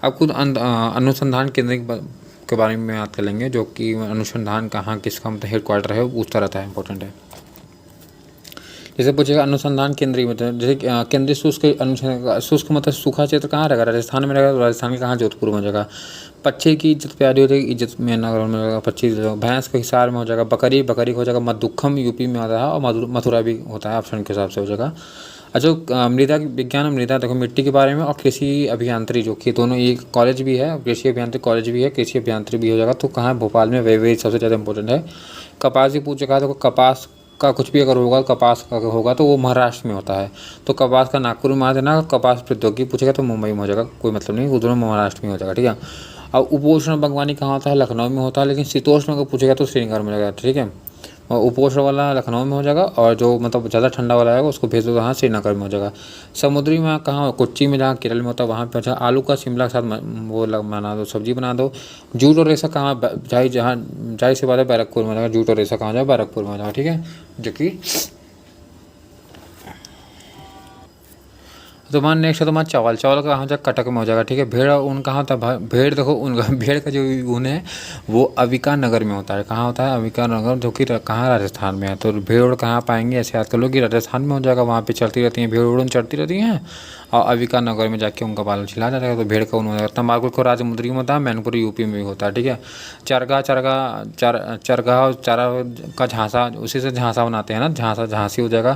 अब कुछ अनुसंधान केंद्र के बारे में याद कर लेंगे, जो कि अनुसंधान कहाँ किसका मतलब हेडक्वार्टर है वो पूछता रहता है, इंपॉर्टेंट है। जैसे पूछेगा अनुसंधान केंद्रीय मतलब, जैसे केंद्रीय शुष्क मतलब सूखा क्षेत्र कहाँ रहेगा, राजस्थान में रहेगा, तो राजस्थान के कहाँ, जोधपुर में हो जाएगा। पक्षी की इज्जत प्यारी हो जाएगी, इज्जत में नगर में हो जाएगा, पक्षी। भैंस का हिसार में हो जाएगा, बकरी हो जाएगा, मधुखम यूपी में आता है, और मथुरा भी होता है, ऑप्शन के हिसाब से हो जाएगा। अच्छा मृदा विज्ञान, मृदा देखो मिट्टी के बारे में, और कृषि अभियांत्रिकी जो कि दोनों एक कॉलेज भी है, कृषि अभियांत्रिकी कॉलेज भी है, कृषि अभियांत्रिकी भी हो जाएगा, तो कहाँ है, भोपाल में, वे सबसे ज़्यादा इंपॉर्टेंट है। कपास भी पूछ चुका है, तो कपास का कुछ भी अगर होगा, कपास का होगा तो वो महाराष्ट्र में होता है, तो कपास का नागपुर में आ देना, कपास प्रौद्योगिकी पूछेगा तो मुंबई में हो जाएगा, कोई मतलब नहीं, वो दोनों महाराष्ट्र में हो जाएगा, ठीक है। अब उपोष्ण बागवानी कहाँ होता है, लखनऊ में होता है, लेकिन शीतोष्ण अगर पूछेगा तो श्रीनगर में जाएगा, ठीक है। और उपोष्ण वाला लखनऊ में हो जाएगा, और जो मतलब ज़्यादा ठंडा वाला आएगा उसको भेज दो कहाँ, श्रीनगर में हो जाएगा। समुद्री में कहाँ, कोच्चि में, जहाँ केरल में होता है वहाँ पे। अच्छा आलू का शिमला के साथ वो बना दो, सब्जी बना दो। जूट और रेशा कहाँ, जाहिर सी बात है बैरकपुर में हो जाएगा, जूट और रेशा कहाँ जाएगा, बैरकपुर में हो जाएगा, ठीक है। जो कि तुम्हारा नेक्स्ट है तुम्हारा चावल का कहाँ जाएगा, कटक में हो जाएगा, ठीक है। भेड़ और ऊन कहाँ होता है, भेड़ देखो उनका भेड़ का जो ऊन है वो अविका नगर में होता है, कहाँ होता है, अविका नगर, जो कि कहाँ, राजस्थान में है। तो भेड़ उड़ कहाँ पाएंगे, ऐसे याद कर लो कि राजस्थान में हो जाएगा, वहाँ पे चलती रहती हैं भेड़ उड़, चढ़ती रहती हैं, और अविका नगर में जाके उनका बाल छिला जाएगा, तो भेड़ का ऊन हो जाएगा। तम्बाकू को राजमुंदरी में होता है, मैनपुरी यूपी में भी होता है, ठीक है। चरगाह चारा का झांसा, उसी से झांसा बनाते हैं ना, झांसी हो जाएगा।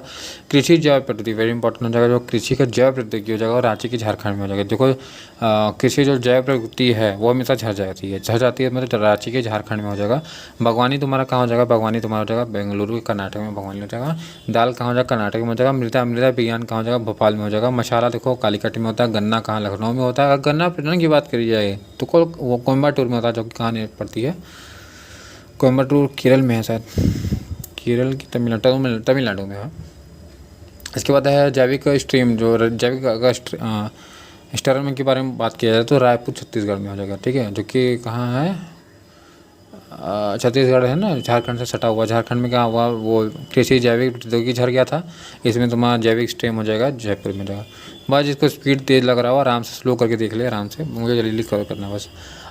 कृषि जैव प्रौद्योगिकी वेरी इंपॉर्टेंट हो जाएगा, जो कृषि का जैव प्रौद्योगिकी हो जाएगा, और रांची की झारखंड में हो जाएगा। देखो कृषि जो जैव प्रौद्योगिकी है वो हमेशा झड़ जाती है, मतलब रांची के झारखंड में हो जाएगा। बागवानी तुम्हारा कहाँ हो जाएगा, बागवानी तुम्हारा हो जाएगा बेंगलुरु, कर्नाटक में बागवानी हो जाएगा। दाल कहाँ हो जाएगा, कर्नाटक में हो जाएगा। मृदा विज्ञान कहाँ हो जाएगा, भोपाल में हो जाएगा। मसाला देखो कालीकट में होता है। गन्ना कहाँ, लखनऊ में होता है। अगर गन्ना प्रजनन की बात करी जाए तो वो कोयम्बटूर में होता है, जो कि कहाँ पड़ती है, कोयम्बटूर केरल में है शायद, केरल की तमिलनाडु में है। इसके बाद है जैविक स्ट्रीम, जो जैविक अगर स्टरम के बारे में बात किया जाए तो रायपुर छत्तीसगढ़ में हो जाएगा, ठीक है, जो कि कहाँ है, छत्तीसगढ़ है ना, झारखंड से सटा हुआ। झारखंड में क्या हुआ, वो कृषि जैविक प्रौद्योगिकी झड़ गया था, इसमें तुम्हारा जैविक स्ट्रीम हो जाएगा, जयपुर में जाएगा। बस जिसको स्पीड तेज़ लग रहा हो आराम से स्लो करके देख ले, आराम से, मुझे जल्दी कवर करना बस।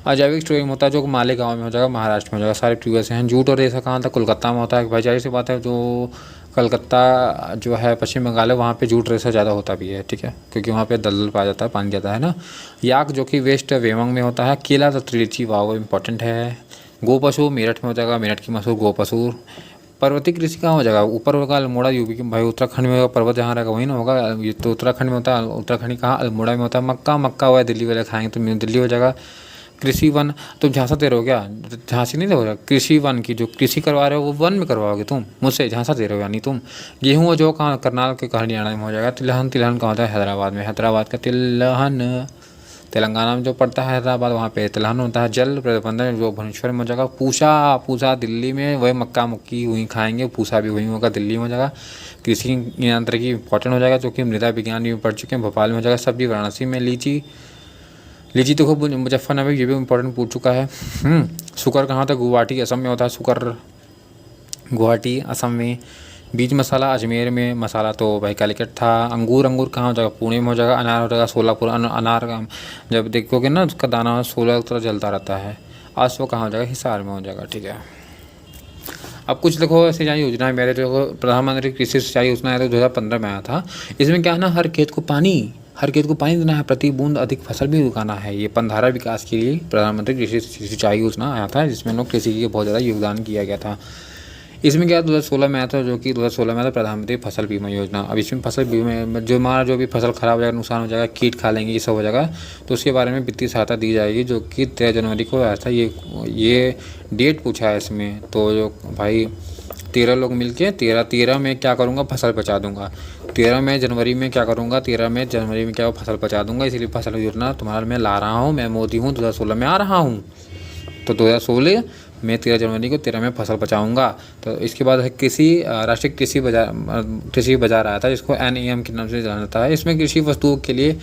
जैविक स्ट्रीम होता है जो मालेगांव में हो जाएगा, महाराष्ट्र में हो जाएगा। सारे प्रीवियस हैं। जूट और रेशा कहाँ था, कोलकाता में होता है। भाई जाहिर सी बात है, जो कलकत्ता जो है पश्चिम बंगाल है, वहाँ पे जूट रेशा ज़्यादा होता भी है, ठीक है, क्योंकि वहाँ पे दलदल पाया जाता है, पानी ज़्यादा है ना। याक जो कि वेस्ट वेमंग में होता है। केला तो त्रिची, वाह इंपॉर्टेंट है। गोपशु मेरठ में हो जाएगा, मेरठ की मशहूर गोपशु। पर्वतीय कृषि कहाँ हो जाएगा, ऊपर होगा अल्मोड़ा यूपी के, भाई उत्तराखंड में होगा, पर्वत जहाँ रहेगा वही ना होगा, ये तो उत्तराखंड में होता है। उत्तराखंड कहाँ, अल्मोड़ा में होता है। मक्का हुआ है, दिल्ली वाले खाएंगे तो दिल्ली हो जाएगा। कृषि वन, तुम झांसा दे रहे हो क्या, झांसी नहीं दे रहे हो, कृषि वन की जो कृषि करवा रहे हो वो वन में करवाओगे तुम, मुझसे झांसा दे रहे हो यानी तुम। गेहूँ और जो कहाँ, करनाल के हरियाणा में हो जाएगा। तिलहन कहाँ होता है, हैदराबाद में, हैदराबाद का तिलहन। तेलंगाना में जो पड़ता है हैदराबाद, वहाँ पे तिलहन होता है। जल प्रबंधन जो भुवनेश्वर में हो जाएगा। पूसा दिल्ली में, वही मक्का मुक्की हुई खाएंगे, पूसा भी वही होगा, दिल्ली में हो जाएगा। कृषि यांत्रिकी इंपॉर्टेंट हो जाएगा, जो कि मृदा विज्ञान भी पढ़ चुके हैं, भोपाल में हो जाएगा। सब्जी वाराणसी में। लीची तो खूब मुजफ्फरनगर, ये भी इंपॉर्टेंट पूछ चुका है। शुकर कहाँ था, गुवाहाटी असम में होता है शुकर, गुवाहाटी असम में। बीज मसाला अजमेर में, मसाला तो भाई कालीकट था। अंगूर कहाँ हो जाएगा, पुणे में हो जाएगा। अनार हो जाएगा सोलापुर, अनार का जब देखोगे ना उसका दाना 16 तरह जलता रहता है। आसवा कहाँ हो जाएगा, हिसार में हो जाएगा, ठीक है। अब कुछ देखो सिंचाई योजना मेरे देखो, प्रधानमंत्री कृषि सिंचाई योजना है तो 2015 में आया था। इसमें क्या है ना, हर खेत को पानी देना है, प्रति बूंद अधिक फसल भी उगाना है। ये पंधारा विकास के लिए प्रधानमंत्री कृषि सिंचाई योजना आया था, जिसमें लोग कृषि के बहुत ज़्यादा योगदान किया गया था। इसमें क्या 2016 में आया था, जो कि 2016 में आया था प्रधानमंत्री फसल बीमा योजना। अब इसमें फसल बीमा में जो हमारा जो भी फसल खराब हो जाएगा, नुकसान हो जाएगा, कीट खा लेंगे, ये सब हो जाएगा, तो उसके बारे में वित्तीय सहायता दी जाएगी, जो कि 13 जनवरी को आया था। ये डेट पूछा है इसमें, तो जो भाई 13 लोग मिलके 13 में क्या करूँगा, फसल बचा दूंगा। 13 जनवरी में क्या करूँगा, 13 जनवरी में क्या फसल बचा दूंगा। इसलिए फसल योजना तुम्हारे मैं ला रहा हूँ, मैं मोदी हूँ, 2016 में आ रहा हूँ, तो 2016 मैं 13 जनवरी को 13 में फसल बचाऊंगा। तो इसके बाद है राष्ट्रीय कृषि बाजार आया था, जिसको NEM के नाम से जाना जाता है। इसमें कृषि वस्तुओं के लिए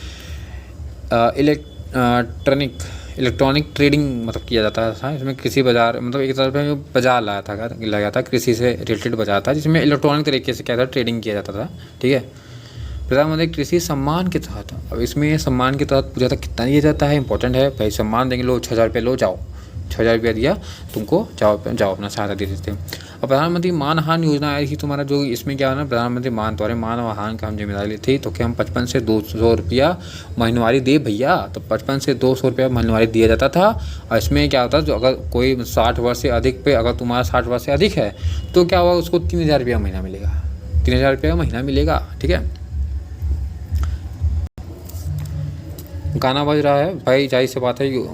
इलेक्ट्रॉनिक ट्रेडिंग मतलब किया जाता था। इसमें कृषि बाजार मतलब एक तरह से बाजार लाया था, कृषि से रिलेटेड बाजार था, जिसमें इलेक्ट्रॉनिक तरीके से क्या था, ट्रेडिंग किया जाता था। ठीक है। प्रधानमंत्री कृषि सम्मान के तहत, अब इसमें सम्मान के तहत पूछा था कितना दिया जाता है, इंपॉर्टेंट है भाई। सम्मान देंगे, लो 6,000 रुपये, लो जाओ, 6,000 रुपया दिया तुमको, जाओ अपना सहायता दे देते हैं। और प्रधानमंत्री मानहान योजना आई थी तुम्हारा, जो इसमें क्या है ना, प्रधानमंत्री मानहान का हम जिम्मेदारी ली थी, तो क्या हम 55 से 200 रुपया महीनवारी दे भैया, तो 55 से 200 रुपया महीनवारी दिया जाता था। और इसमें क्या होता है, जो अगर कोई 60 वर्ष से अधिक पे, अगर तुम्हारा 60 वर्ष से अधिक है तो क्या हुआ, उसको 3,000 रुपया महीना मिलेगा, 3,000 रुपया महीना मिलेगा। ठीक है। गाना बज रहा है भाई, जाहिर सी बात है,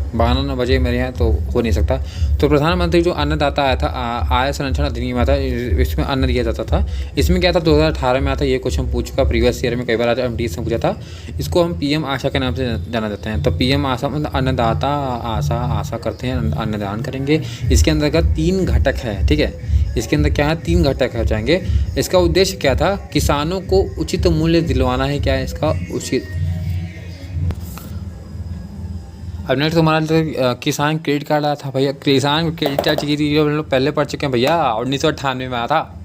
12 बजे मेरे यहाँ तो हो नहीं सकता। तो प्रधानमंत्री जो अन्नदाता आया था, आय संरक्षण अधिनियम आया था, इसमें अन्न दिया जाता था। इसमें क्या था, 2018 में आया था। ये क्वेश्चन पूछ चुका प्रीवियस ईयर में कई बार MD से पूछा था। इसको हम PM आशा के नाम से जाना जाते हैं। तो PM आशा मतलब अन्नदाता आशा करते हैं, अन्नदान करेंगे। इसके अंतर्गत 3 घटक है। ठीक है। इसके अंदर क्या है, 3 घटक हो जाएंगे। इसका उद्देश्य क्या था, किसानों को उचित मूल्य दिलवाना है। क्या है इसका उचित। अब नेक्स्ट हमारा किसान क्रेडिट कार्ड आया था भैया। किसान क्रेडिट कार्ड की थी, हम लोग पहले पढ़ चुके हैं भैया, 1998 में आया था।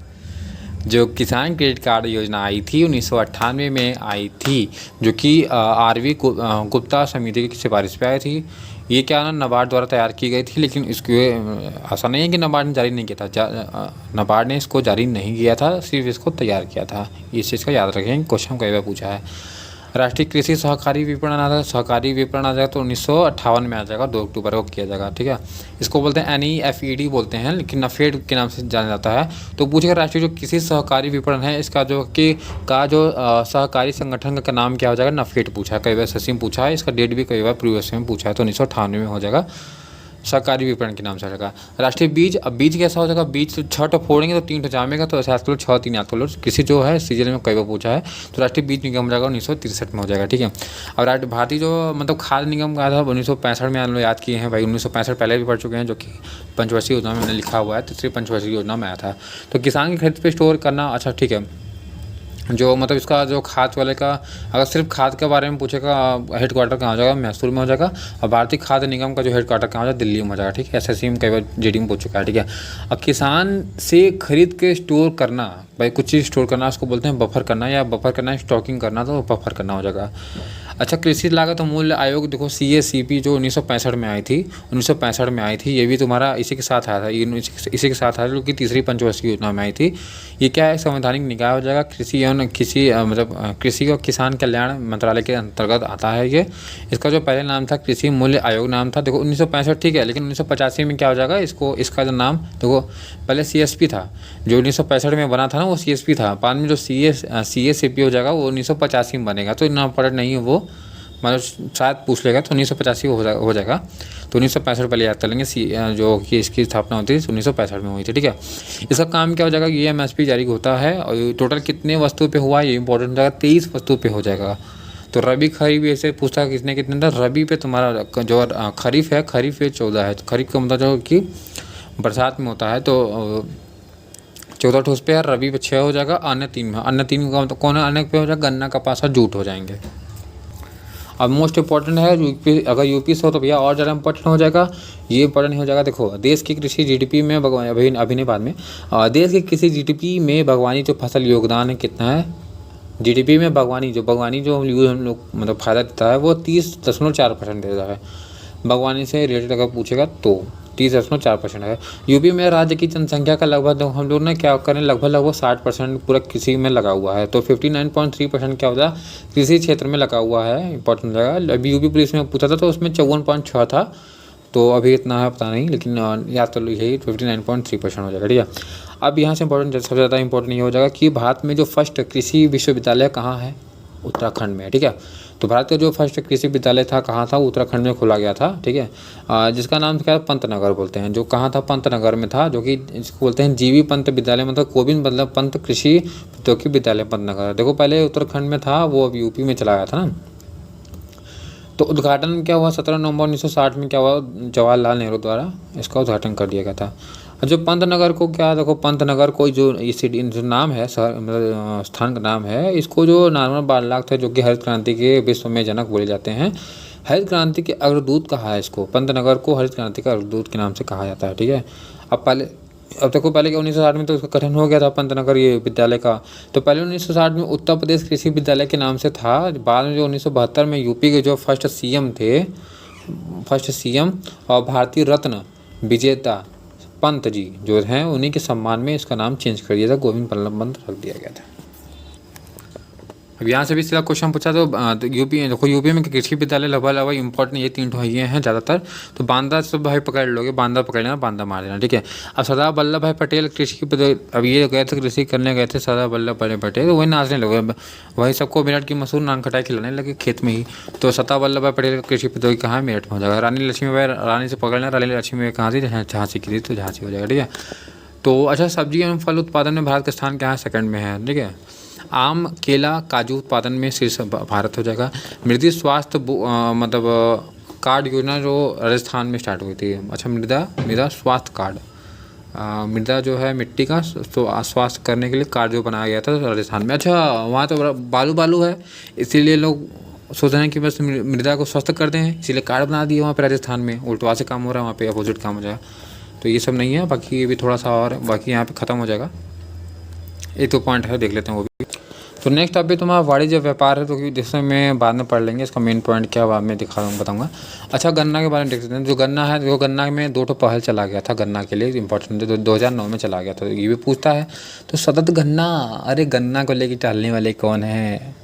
जो किसान क्रेडिट कार्ड योजना आई थी 1998 में आई थी, जो कि RV गुप्ता समिति की सिफारिश पे आई थी। ये क्या ना, नबार्ड द्वारा तैयार की गई थी, लेकिन इसको ऐसा नहीं है कि नबार्ड ने जारी नहीं किया था। नबार्ड ने इसको जारी नहीं किया था, सिर्फ इसको तैयार किया था। इस चीज़ का याद रखें, क्वेश्चन कई बार पूछा है। राष्ट्रीय कृषि सहकारी विपणन आ जाएगा, सहकारी विपणन आ जाएगा तो 1958 में आ जाएगा, 2 अक्टूबर को किया जाएगा। ठीक है। इसको बोलते हैं NEFED बोलते हैं, लेकिन NFED के नाम से जाना जाता है। तो पूछेगा राष्ट्रीय जो कृषि सहकारी विपणन है, इसका जो सहकारी संगठन का नाम क्या हो जाएगा, NFED पूछा है, कई बार ससी में पूछा है। इसका डेट भी कई बार प्रीवियस में पूछा है, तो 1998 में हो जाएगा, सहकारी विपणन के नाम से रहेगा। राष्ट्रीय बीज, अब बीज कैसा हो जाएगा, बीज तो 6 फोड़ेंगे तो 3 जामेगा, तो ऐसे याद कर लो, 6 3 याद कर लो। किसी जो है सीजन में कई बार पूछा है, तो राष्ट्रीय बीज निगम हो जाएगा 1963 में हो जाएगा। ठीक है। और भारतीय जो मतलब खाद्य निगम का था 1965 में, हम लोग याद किए हैं भाई, 1965 पहले भी पढ़ चुके हैं, जो कि पंचवर्षीय योजना में मैंने लिखा हुआ है, तीसरी पंचवर्षीय योजना में आया था। तो किसान की खरीद पर स्टोर करना, अच्छा ठीक है। जो मतलब इसका जो खाद वाले का, अगर सिर्फ खाद के बारे में पूछेगा, हेडक्वार्टर कहाँ हो जाएगा, मैसूर में हो जाएगा। और भारतीय खाद्य निगम का जो हेडक्वार्टर कहाँ हो जाएगा, दिल्ली में हो जाएगा। ठीक है। SSC में कई बार GD में पूछ चुका है। ठीक है। अब किसान से खरीद के स्टोर करना, भाई कुछ चीज़ स्टोर करना, उसको बोलते हैं बफर करना, या बफर करना स्टॉकिंग करना, तो बफर करना हो जाएगा। अच्छा, कृषि लागत और मूल्य आयोग देखो, CACP जो 1965 में आई थी, 1965 में आई थी। ये भी तुम्हारा इसी के साथ आया था, इसी के साथ आया, जो कि तीसरी पंचवर्षीय योजना में आई थी। ये क्या है, संवैधानिक निकाय हो जाएगा, कृषि और किसान कल्याण मंत्रालय के अंतर्गत आता है ये। इसका जो पहले नाम था कृषि मूल्य आयोग नाम था। देखो 1965 ठीक है, लेकिन 1985 में क्या हो जाएगा, इसका जो नाम देखो, पहले CSP था, जो 1965 में बना था ना, वो CSP था। बाद में जो CACP हो जाएगा, वो 1985 में बनेगा। तो इतना इंपॉर्टेंट नहीं है वो, मतलब शायद पूछ लेगा, तो 1985 हो जाएगा। तो 1965 पहले याद कर लेंगे। जो कि इसकी स्थापना होती है 1965 में हुई थी। ठीक है। इसका काम क्या हो जाएगा, ये MSP जारी होता है, और टोटल कितने वस्तु पे हुआ ये इंपॉर्टेंट हो जाएगा, 23 वस्तु पे हो जाएगा। तो रबी खरीफ ऐसे पूछता किसने कितने था, रबी पे तुम्हारा जो खरीफ है, खरीफ पे 14 है। खरीफ का मतलब जो कि बरसात में होता है, तो 14 ठोस पे है, रबी पे 6 हो जाएगा, अन्य 3 में। अन्य 3 का मतलब कौन है, अन्य पे हो जाएगा गन्ना, कपास और जूट हो जाएंगे। अब मोस्ट इंपॉर्टेंट है यूपी, अगर यूपी से हो तो भैया और ज़्यादा इंपॉर्टेंट हो जाएगा। ये इंपॉर्टेंट हो जाएगा। देखो देश की कृषि GDP में अभी नहीं बाद में, देश की कृषि GDP में बागवानी जो फसल योगदान है कितना है, GDP में बागवानी जो हम लोग मतलब फ़ायदा देता है, वो 30.4% देता है। बागवानी से रिलेटेड अगर पूछेगा तो 30.4% है। यूपी में राज्य की जनसंख्या का लगभग हम लोग ने क्या करें लगभग 60% पूरा कृषि में लगा हुआ है। तो 59.3% क्या होता है कृषि क्षेत्र में लगा हुआ है। इंपॉर्टेंट लगा। अभी यूपी पुलिस में पूछा था तो उसमें 54.6 था, तो अभी इतना है पता नहीं, लेकिन याद कर लो यही 59.3% हो जाएगा। ठीक है, अब यहाँ से इंपॉर्टेंट सबसे ज़्यादा इंपॉर्टेंट ये हो जाएगा कि भारत में जो फर्स्ट कृषि विश्वविद्यालय कहाँ है, उत्तराखंड में है। ठीक है, तो भारत का जो फर्स्ट कृषि विद्यालय था कहाँ था, उत्तराखंड में खोला गया था। ठीक है, जिसका नाम क्या है पंतनगर बोलते हैं, जो कहाँ था पंतनगर में था, जो कि इसको बोलते हैं जीवी पंत विद्यालय, मतलब कोविंद मतलब पंत कृषि प्रौद्योगिकी विद्यालय पंतनगर। देखो पहले उत्तराखंड में था, वो अब यूपी में चला गया था ना। तो उद्घाटन क्या हुआ 17 नवंबर 1960 में क्या हुआ, जवाहरलाल नेहरू द्वारा इसका उद्घाटन कर दिया गया था। और जो पंतनगर को क्या, देखो पंतनगर कोई जो ये सिटी जो नाम है शहर मतलब स्थान का नाम है, इसको जो नॉर्मल बालनाग थे जो कि हरित क्रांति के विश्व में जनक बोले जाते हैं, हरित क्रांति के अग्रदूत कहा है इसको, पंतनगर को हरित क्रांति का अग्रदूत के नाम से कहा जाता है। ठीक है, अब देखो पहले क्या 1960 में तो उसका गठन हो गया था पंतनगर ये विद्यालय का। तो पहले 1960 में उत्तर प्रदेश कृषि विद्यालय के नाम से था। बाद में जो 1972 में यूपी के जो फर्स्ट सीएम और भारतीय रत्न विजेता पंत जी जो हैं, उन्हीं के सम्मान में इसका नाम चेंज कर दिया था, गोविंद बल्लभ पंत रख दिया गया था। अब यहाँ से भी सीधा क्वेश्चन पूछा तो यूपी देखो, यूपी में कृषि विद्यालय लगभग इंपॉर्टेंट ये 3 ठो ये हैं ज़्यादातर। तो बांदा से भाई पकड़ लोगे, बांदा पकड़ लेना, बांदा मार लेना। ठीक है, अब सरदार वल्लभ भाई पटेल कृषि अब ये गए थे कृषि करने गए थे सरदार वल्लभ भाई पटेल, वही नाचने लगे, वही सबको मेरठ की मशहूर नान खटाई खिलाने लगे खेत में ही। तो सरदार वल्लभ भाई पटेल कृषि प्रौद्योगिकी कहाँ है, मेरठ में हो जाएगा। रानी लक्ष्मीबाई रानी से पकड़ना, रानी लक्ष्मीबाई कहाँ थी, झांसी की थी, तो झांसी हो जाएगा। ठीक है, तो अच्छा सब्जी एवं फल उत्पादन में भारत का स्थान क्या है, सेकंड में है। ठीक है, आम केला काजू उत्पादन में शीर्ष भारत हो जाएगा। मृदा स्वास्थ्य मतलब कार्ड योजना जो राजस्थान में स्टार्ट हुई थी। अच्छा, मृदा स्वास्थ्य कार्ड, मृदा जो है मिट्टी का स्वास्थ्य करने के लिए कार्ड जो बनाया गया था राजस्थान में। अच्छा, वहाँ तो बालू है, इसीलिए लोग सोच रहे हैं कि बस मृदा को स्वस्थ कर दें, इसीलिए कार्ड बना दिए वहाँ पे राजस्थान में। उल्टा से काम हो रहा है वहाँ पे, अपोजिट काम हो जाएगा। तो ये सब नहीं है, बाकी ये भी थोड़ा सा और बाकी यहाँ पे ख़त्म हो जाएगा। एक तो पॉइंट है, देख लेते हैं वो भी। तो नेक्स्ट अभी तुम्हारा वाणिज्य व्यापार है, तो जिसमें मैं बाद में पढ़ लेंगे, इसका मेन पॉइंट क्या बाद में बताऊंगा। अच्छा, गन्ना के बारे में देख सकते हैं। जो गन्ना है, जो गन्ना में 2 पहल चला गया था गन्ना के लिए, इंपॉर्टेंट है, 2009 में चला गया था, ये भी पूछता है। तो सतत गन्ना, अरे गन्ना को लेकर टहलने वाले कौन है,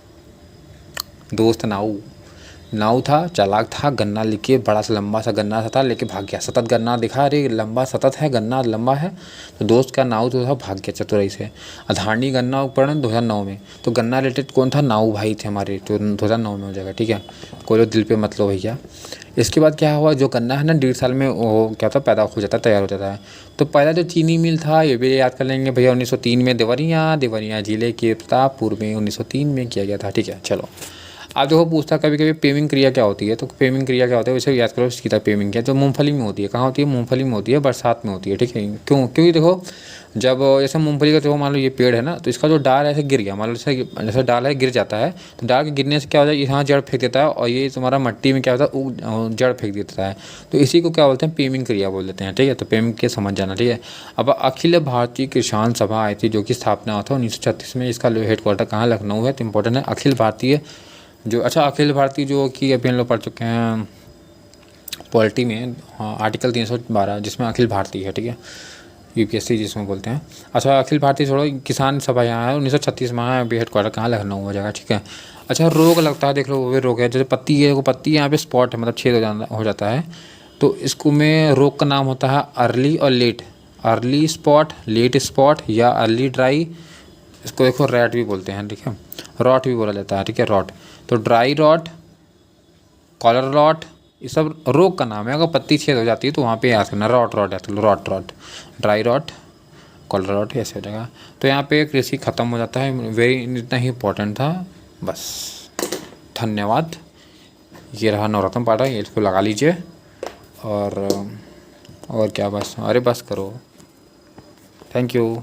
दोस्त नाऊ था, चालाक था, गन्ना लेके बड़ा सा लंबा सा गन्ना था लेके भाग गया। सतत गन्ना दिखा, अरे लंबा सतत है गन्ना लंबा है, तो दोस्त का नाऊ जो था भाग गया चतुराई से। अधारणी गन्ना उपकरण 2009 में, तो गन्ना रिलेटेड कौन था, नाऊ भाई थे हमारे, तो 2009 में हो जाएगा। ठीक है, कोई दिल पे मत लो भैया। इसके बाद क्या हुआ, जो गन्ना है ना 1.5 साल में वो क्या था पैदा हो जाता है, तैयार हो जाता है। तो पहला जो चीनी मिल था ये भी याद कर लेंगे भैया, 1903 में देवरिया जिले के प्रतापपुर में 1903 में किया गया था। ठीक है, चलो आप देखो पूछता कभी कभी पेमिंग क्रिया क्या होती है, तो पेमिंग क्रिया क्या होता है वैसे याद करो सीधा। पेमिंग क्या, तो मूंगफली में होती है, कहाँ होती है, मूंगफली में होती है, बरसात में होती है। ठीक है, क्योंकि देखो जब जैसे मूंगफली का, देखो मान लो ये पेड़ है ना, तो इसका जो डाल है ऐसे गिर गया, मान लो जैसे डाल है गिर जाता है, तो डाल के गिरने से क्या होता है, यहाँ जड़ फेंक देता है, और ये तुम्हारा मट्टी में क्या होता है जड़ फेंक देता है। तो इसी को क्या बोलते हैं, पेमिंग क्रिया बोल देते हैं। ठीक है, तो पेमिंग के समझ जाना। ठीक है, अब अखिल भारतीय किसान सभा आई थी, जो कि स्थापना हुआ था 1936 में। इसका हेडक्वार्टर कहाँ, लखनऊ है, तो इंपॉर्टेंट है अखिल भारतीय जो। अच्छा, अखिल भारतीय जो कि अभी हम लोग पढ़ चुके हैं पॉलिटी में, हाँ, आर्टिकल 312 जिसमें अखिल भारतीय है। ठीक है, यूपीएससी जिसमें बोलते हैं। अच्छा, अखिल भारतीय छोड़ो, किसान सभा यहाँ है 1936 में है, अभी हेडक्वार्टर कहाँ, लखनऊ हो जाएगा। ठीक है, अच्छा, रोग लगता है, देख लो वो भी रोग है, जैसे पत्ती है, वो पत्ती यहाँ पे स्पॉट है, मतलब छेद हो जाता है, तो इसको में रोग का नाम होता है अर्ली और late, early spot, late spot या अर्ली ड्राई, इसको देखो रैट भी बोलते हैं। ठीक है, रॉट भी बोला जाता है। ठीक है, रॉट, तो ड्राई रॉट, कॉलर रॉट, ये सब रोग का नाम है। अगर पत्ती छेद हो जाती है तो वहाँ पे याद करना रॉट याद कर लो, rot, dry rot, collar rot, ऐसे हो जाएगा। तो यहाँ पे कृषि ख़त्म हो जाता है, इतना ही इम्पोर्टेंट था बस। धन्यवाद। ये रहा नवरत्न पाठा, ये इसको लगा लीजिए। और क्या बस, अरे बस करो। Thank you.